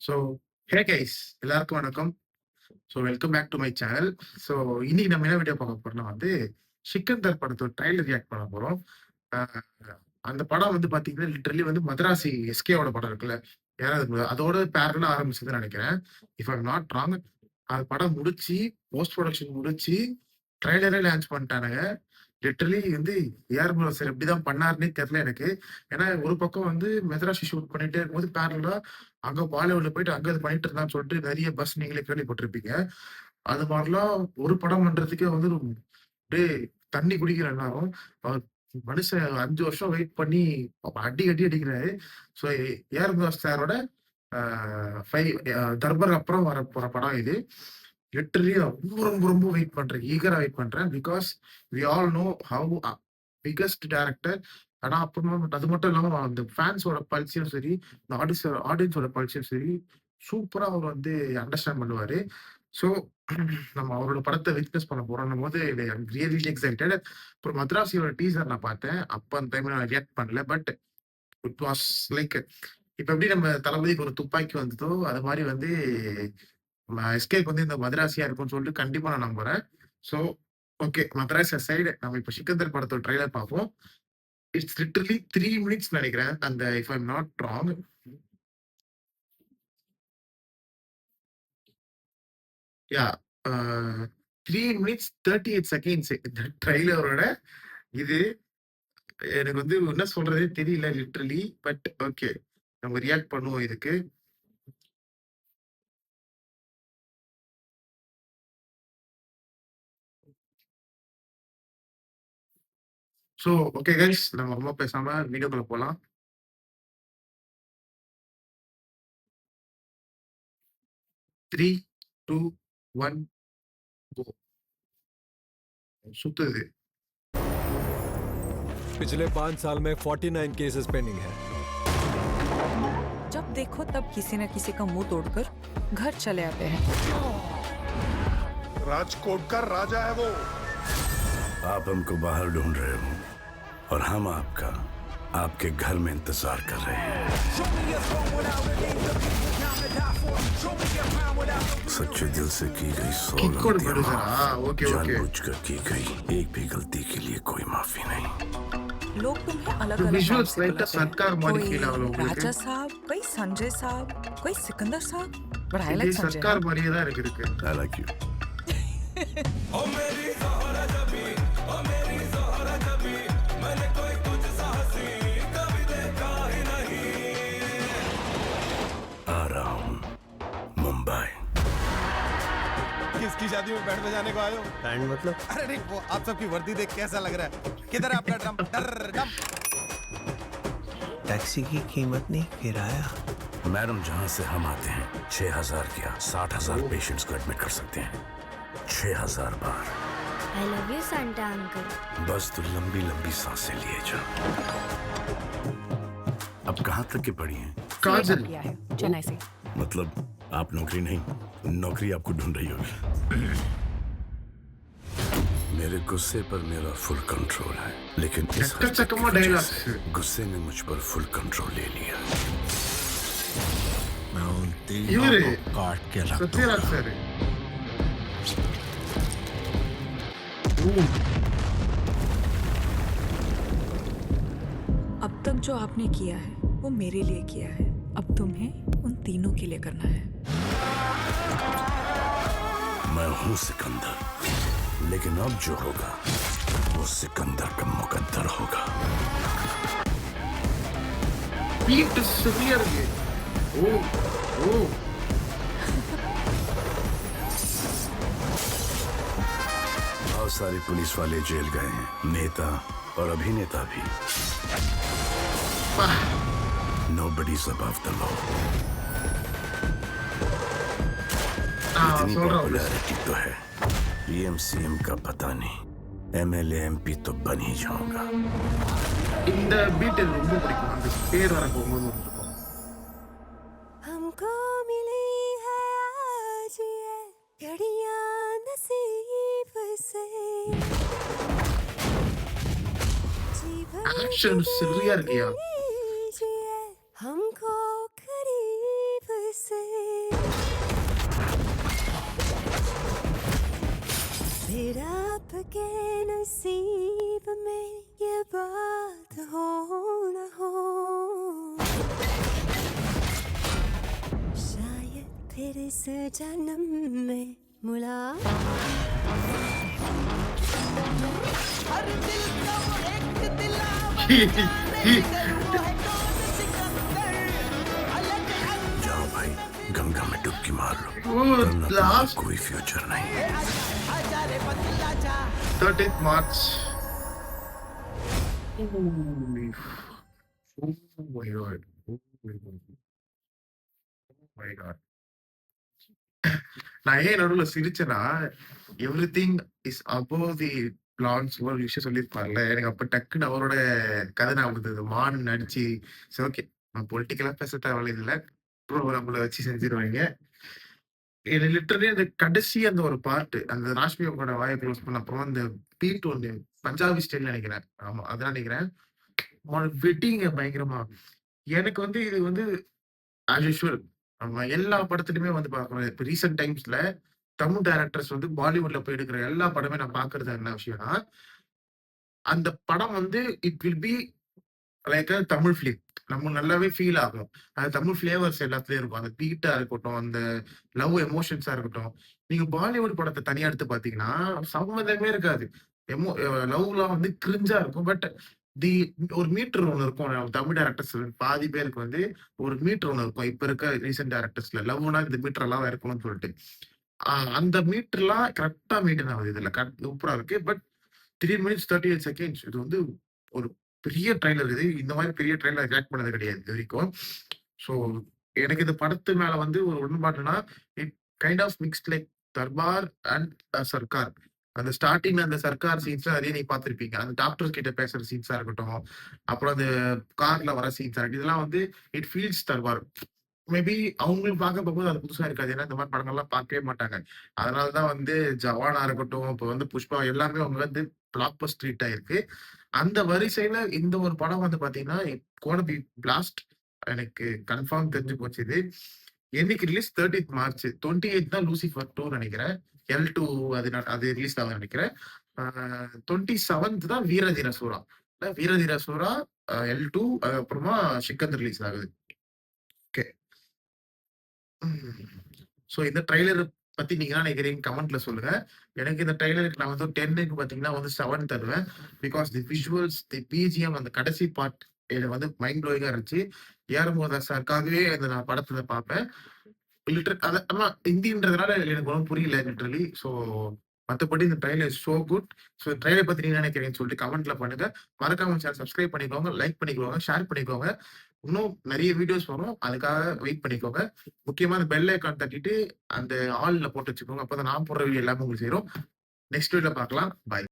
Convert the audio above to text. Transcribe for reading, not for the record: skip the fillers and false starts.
So, ஹே guys எல்லாருக்கும் வணக்கம். So, welcome back to my channel. So, இன்னைக்கு நம்ம என்ன வீடியோ பார்க்க போறோம்னா சிக்கந்தர் படத்தோட ட்ரைலர் ரியாக்ட் பண்ண போறோம். அ அந்த படம் பார்த்தீங்கன்னா, லிட்டரலி மதராசி எஸ்கேவோட படம் இருக்குல்ல, யாராவது அதோட பேரலா ஆரம்பிச்சதுன்னு நெனைக்கிறேன். If I am not wrong. அது படம் முடிச்சு, போஸ்ட் புரொடக்ஷன் முடிச்சு, ட்ரைலரே லான்ச் பண்ணிட்டானுங்க. லிட்டரலி ஏஆர் ப்ரோ சார் எப்படிதான் பண்ணாருன்னே தெரியல எனக்கு. ஏன்னா ஒரு பக்கம் மெதராசி ஷூட் பண்ணிட்டே இருக்கும்போது பேரலா அங்க பாலிவுட்ல போயிட்டு அங்க இது பண்ணிட்டு இருந்தான்னு சொல்லிட்டு நிறைய பஸ் நீங்களே கேள்விப்பட்டிருப்பீங்க. அது மாதிரிலாம் ஒரு படம் பண்றதுக்கே அப்படியே தண்ணி குடிக்கிற எல்லாரும் மனுஷன் 5 வருஷம் வெயிட் பண்ணி அடி அடி அடிக்கிறாரு. ஸோ ஏஆர் ப்ரோ சாரோட தர்பார் அப்புறம் வர போற படம் இது. லிட்டரலி ரொம்ப ரொம்ப ரொம்ப வெயிட் பண்றேன். ஈகரா வெயிட் பண்றேன். Because we all know how biggest director. ஆனா அப்புறமா அது மட்டும் இல்லாம அந்த ஃபேன்ஸோட பல்ஸையும் சரி, இந்த ஆடியன்ஸோட பல்ஸையும் சரி, சூப்பரா அவர் அண்டர்ஸ்டாண்ட் பண்ணுவாரு. ஸோ நம்ம அவரோட படத்தை விட்னஸ் பண்ண போறோம் போது ரியலி எக்ஸைட்டட். அப்புறம் மദ്രാസിயோட டீசர் நான் பார்த்தேன். அப்ப அந்த டைம்ல நான் ரியாக்ட் பண்ணல. பட் இட் வாஸ் லைக் இப்ப எப்படி நம்ம தளபதிக்கு ஒரு துப்பாக்கி வந்ததோ, அது மாதிரி எஸ்கேக்கு இந்த மதராசியா இருக்கும்னு சொல்லிட்டு கண்டிப்பா நான் நம்புறேன். ஸோ ஓகே, மதராசி சைடு நம்ம இப்ப சிக்கந்தர் படத்தோட ட்ரைலர் பார்ப்போம். இட்ஸ் லிட்டரலி 3 மினிட்ஸ் நினைக்கிறேன். அந்த if I am not wrong. Yeah 3 minutes 38 seconds இந்த ட்ரைலரோட. இது எனக்கு என்ன சொல்றதே தெரியல லிட்டரலி. பட் ஓகே, நம்ம ரியாக்ட் பண்ணுவோம் இதுக்கு. ஸோ ஓகே கைஸ், நம்ம ரொம்ப பேசாம வீடியோக்குள்ள போலாம். த்ரீ, டூ, ஒன், கோ. சுத்துது. पिछले 5 साल में 49 केसेस पेंडिंग है। जब देखो तब किसी न किसी का मुंह तोड़कर घर चले आते हैं। राजकोट का राजा है वो। आप हमको बाहर ढूंढ रहे हो और हम आपका आपके घर में इंतजार कर रहे हैं। सच्चे दिल से की गई 100 गलतियां माफ, जानबूझकर की गई एक भी गलती के लिए कोई माफी नहीं। लोग तुम्हें अलग अलग विजुअल्स लाइक सरकार मारी कोई खिला लोग राजा साहब, कोई संजय साहब, कोई सिकंदर साहब। But I like Sanjay. सरकार मारी தான் இருக்கு. I like you. ओ मेरी ज़हरा जबी, ओ मेरी ज़हरा जबी, मैंने कोई तुझसा हंसी कभी देखा ही नहीं। आ रहा हूँ मुंबई। किसकी शादी में बैंड बजाने को आए हो? बैंड मतलब? अरे नहीं, वो आप सबकी वर्दी देख कैसा लग रहा है? किधर है आपका ड्रम? डम। टैक्सी की कीमत नहीं, किराया। मैडम, जहाँ से हम आते हैं 6000 क्या 60,000 पेशेंट्स को एडमिट कर सकते हैं 6000 बार। I love you, Santa uncle. बस तो लंबी लंबी सांसें लिए जाओ। अब कहाँ तक की पढ़ी हैं? काजल किया है चेन्नई से। मतलब आप नौकरी नहीं, नौकरी आपको ढूंढ रही होगी। मेरे गुस्से पर मेरा फुल कंट्रोल है, लेकिन इस चक्कर हरकत की चकमा वजह डायलॉग से गुस्से ने मुझ पर फुल कंट्रोल ले लिया। मैं उन इवरे तीनों को काट के रख सत्यराज दूंगा। सर. अब तक जो आपने किया है वो मेरे लिए किया है। अब तुम्हें उन तीनों के लिए करना है। मैं हूँ सिकंदर, लेकिन अब जो होगा वो सिकंदर का मुकद्दर होगा। बीट severe है. ओ बहुत सारे पुलिस वाले जेल गए हैं, नेता और अभिनेता भी। Nobody's above the law. इतनी पॉपुलैरिटी तो है, पीएम सीएम का पता नहीं, एमएलए एमपी तो बन ही जाऊंगा। இந்த பீட் எனக்கு ரொம்ப பிடிக்கும். அந்த பேர் வர போகும்போது இருக்கும். हमको मिली है आज ये घड़ियां नसीब से। ஆக்ஷன் சரியா இருக்கியா? लीजिए हमको करीब से। फिर आपके नसीब में ये बात हो न हो, शायद फिर इस जन्म में मुलाकात। जाओ भाई, गंगा में डुबकी मार लो, वो वरना तुम्हारा लास्ट कोई फ्यूचर नहीं। 30th March. Holy f- Oh my god. Oh my god. Oh my god. நான் ஏன் நடுவுல சிரிச்சேன்னா, everything is above the plans ஒரு விஷயம் சொல்லியிருப்பார்ல. எனக்கு அப்ப டக்குன்னு அவரோட கதை ஞாபகம் வந்தது. மான் நடிச்சு சரி ஓகே. நான் பொலிட்டிக்கலா பேச தேவையில்ல. ப்ரோகிராம்ல வச்சு செஞ்சுருவாய்ங்க. எனக்கு லிட்டரலி அந்த கடைசி அந்த ஒரு பார்ட் அந்த ராஷ்மிகாவோட வாயை க்ளோஸ் பண்ண அப்புறம் அந்த பீட் ஒண்ணு பஞ்சாபி ஸ்டைல்ல நினைக்கிறேன். ஆமா, அதான் நினைக்கிறேன். வெட்டிங்க பயங்கரமா. எனக்கு வந்து இது வந்து ஆஸ் யூசுவல் நம்ம எல்லா படத்துலயுமே வந்து பார்க்குறோம். இப்ப ரீசென்ட் டைம்ஸ்ல தமிழ் டைரக்டர்ஸ் வந்து பாலிவுட்ல போய் எடுக்கிற எல்லா படமே நான் பார்க்கிறது என்ன விஷயம்னா, அந்த படம் வந்து it will be like a Tamil film. நம்ம நல்லாவே ஃபீல் ஆகும். அது தமிழ் ஃப்ளேவர்ஸ் எல்லாத்துலயும் இருக்கும். அந்த பீட்டா இருக்கட்டும், அந்த லவ் எமோஷன்ஸா இருக்கட்டும். நீங்க பாலிவுட் படத்த தனியா எடுத்து பார்த்தீங்கன்னா, சம்மந்தமே இருக்காது. லவ்லாம் வந்து கிரிஞ்சா இருக்கும். பட் தி ஒரு மீட்டர் ஒண்ணு இருக்கும். நம்ம தமிழ் டைரக்டர்ஸ் பாதி பேருக்கு வந்து ஒரு மீட்டர் ஒண்ணு இருக்கும். இப்ப இருக்க ரீசென்ட் டைரக்டர்ஸ்ல லவ்னா இந்த மீட்டர்லாம் இருக்கணும்னு சொல்லிட்டு. அந்த மீட்டர்லாம் கரெக்ட்டா மெயின்டெயின் ஆகுது இதுல. சூப்பரா இருக்கு. பட் 3 மினிட்ஸ் 38 செகண்ட்ஸ் இது வந்து ஒரு பெரிய ட்ரெய்லர் இது. இந்த மாரி பெரிய ட்ரெய்லர் ரியாக்ட் பண்ணது கிடையாது இதுவரைக்கும். ஸோ எனக்கு இந்த படத்து மேல வந்து ஒரு உடன்பாடுனா, it kind of mixed like Darbar and Sarkar. அந்த ஸ்டார்ட்டிங்ல அந்த சர்க்கார் சீன்ஸ்ல நெறைய நீங்க பார்த்திருப்பீங்க. அந்த டாக்டர்ஸ் கிட்ட பேசுற சீன்ஸா இருக்கட்டும், அப்புறம் அந்த கார்ல வர சீன்ஸா இருக்கட்டும், இதெல்லாம் வந்து இட் ஃபீல்ஸ் தர்பார். மேபி அவங்களுக்கு பார்க்க போகும்போது அது புதுசா இருக்காது. ஏன்னா இந்த மாரி படங்கள்லாம் பார்க்கவே மாட்டாங்க. அதனால தான் வந்து ஜவானா இருக்கட்டும், இப்ப வந்து புஷ்பா எல்லாமே அவங்க வந்து பிளாக் பஸ்டர் ஹிட் ஆயிருக்கு. அந்த வரிசையில இந்த ஒரு படம் வந்து பார்த்தீங்கன்னா, கோனா பி பிளாஸ்ட். எனக்கு கன்ஃபார்ம் தெரிஞ்சு போச்சு இது. என்னைக்கு ரிலீஸ் 30th மார்ச். 28 தான் லூசிஃபர் 2 நெனைக்கிறேன். L2 அது ரிலீஸ் ஆகுதுன்னு நெனைக்கிறேன். 27th தான் வீரதீர சூரா. வீரதீர சூரா, L2 அதுக்கப்புறமா சிக்கந்தர் ரிலீஸ் ஆகுது. ஓகே. ஸோ இந்த ட்ரெய்லர் பத்தி நீங்க என்ன நினைக்கிறீங்க? கமெண்ட்ல சொல்லுங்க. எனக்கு இந்த ட்ரெய்லருக்கு நான் வந்து 10க்கு பார்த்தீங்கன்னா வந்து 7 தருவேன். Because the visuals, the BGM அந்த கடைசி பார்ட் எனக்கு வந்து மைண்ட் ப்ளோயிங்கா இருந்துச்சு. ஏஆர் சாருக்காகவே அந்த நான் படத்துல பார்ப்பேன். அது ஆமா ஹிந்தின்றதுனால எனக்கு ஒண்ணும் புரியல லிட்டரலி. ஸோ மத்தபடி இந்த trailer is so good. So trailer பத்தி நீங்க என்ன நினைக்கிறீங்கன்னு சொல்லிட்டு கமெண்ட்ல பண்ணுங்க. மறக்காம சேனல் சப்ஸ்கிரைப் பண்ணிக்கோங்க, லைக் பண்ணிக்கோங்க, ஷேர் பண்ணிக்கோங்க. இன்னும் நெறைய வீடியோஸ் வரும். அதுக்காக வெயிட் பண்ணிக்கோங்க. முக்கியமா அந்த பெல் ஐகான் தட்டிட்டு அந்த ஆல்ல போட்டு வச்சுக்கோங்க. அப்பதான் நான் போடுற வீடியோ எல்லாமே உங்களுக்கு சேரும். நெக்ஸ்ட் வீடியோல பார்க்கலாம். பாய்.